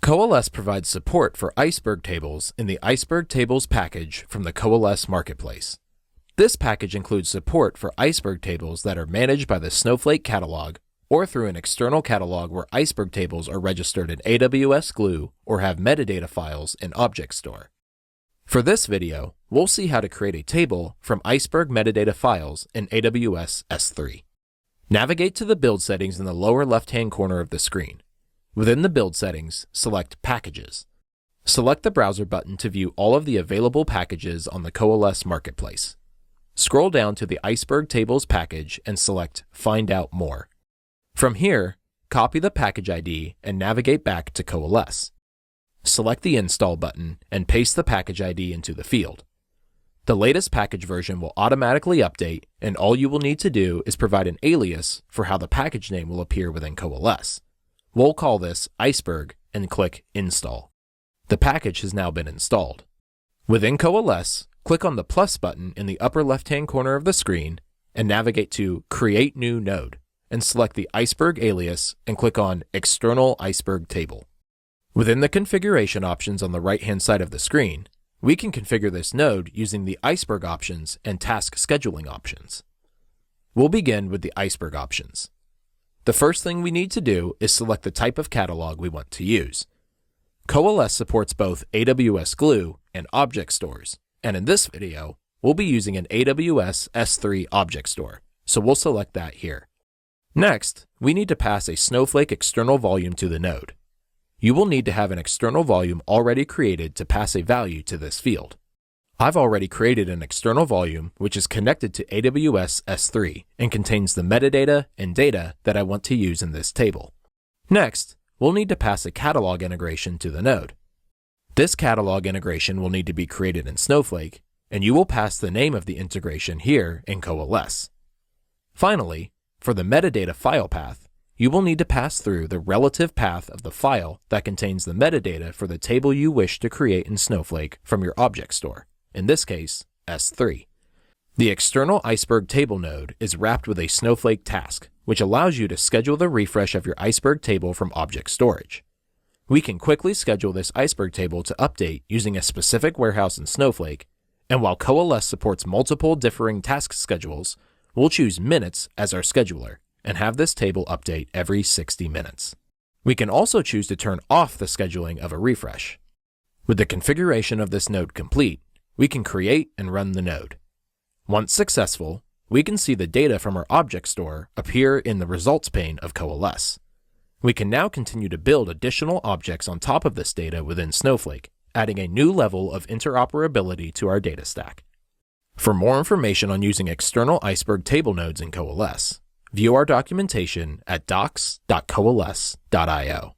Coalesce provides support for Iceberg tables in the Iceberg Tables package from the Coalesce marketplace. This package includes support for Iceberg tables that are managed by the Snowflake catalog or through an external catalog where Iceberg tables are registered in AWS Glue or have metadata files in Object Store. For this video, we'll see how to create a table from Iceberg metadata files in AWS S3. Navigate to the build settings in the lower left-hand corner of the screen. Within the build settings, select Packages. Select the browser button to view all of the available packages on the Coalesce marketplace. Scroll down to the Iceberg Tables package and select Find Out More. From here, copy the package ID and navigate back to Coalesce. Select the Install button and paste the package ID into the field. The latest package version will automatically update, and all you will need to do is provide an alias for how the package name will appear within Coalesce. We'll call this Iceberg and click Install. The package has now been installed. Within Coalesce, click on the plus button in the upper left-hand corner of the screen and navigate to Create New Node and select the Iceberg alias and click on External Iceberg Table. Within the configuration options on the right-hand side of the screen, we can configure this node using the Iceberg options and task scheduling options. We'll begin with the Iceberg options. The first thing we need to do is select the type of catalog we want to use. Coalesce supports both AWS Glue and object stores, and in this video, we'll be using an AWS S3 object store, so we'll select that here. Next, we need to pass a Snowflake external volume to the node. You will need to have an external volume already created to pass a value to this field. I've already created an external volume which is connected to AWS S3 and contains the metadata and data that I want to use in this table. Next, we'll need to pass a catalog integration to the node. This catalog integration will need to be created in Snowflake, and you will pass the name of the integration here in Coalesce. Finally, for the metadata file path, you will need to pass through the relative path of the file that contains the metadata for the table you wish to create in Snowflake from your object store, in this case, S3. The external Iceberg table node is wrapped with a Snowflake task, which allows you to schedule the refresh of your Iceberg table from object storage. We can quickly schedule this Iceberg table to update using a specific warehouse in Snowflake, and while Coalesce supports multiple differing task schedules, we'll choose minutes as our scheduler and have this table update every 60 minutes. We can also choose to turn off the scheduling of a refresh. With the configuration of this node complete, we can create and run the node. Once successful, we can see the data from our object store appear in the results pane of Coalesce. We can now continue to build additional objects on top of this data within Snowflake, adding a new level of interoperability to our data stack. For more information on using external Iceberg table nodes in Coalesce, view our documentation at docs.coalesce.io.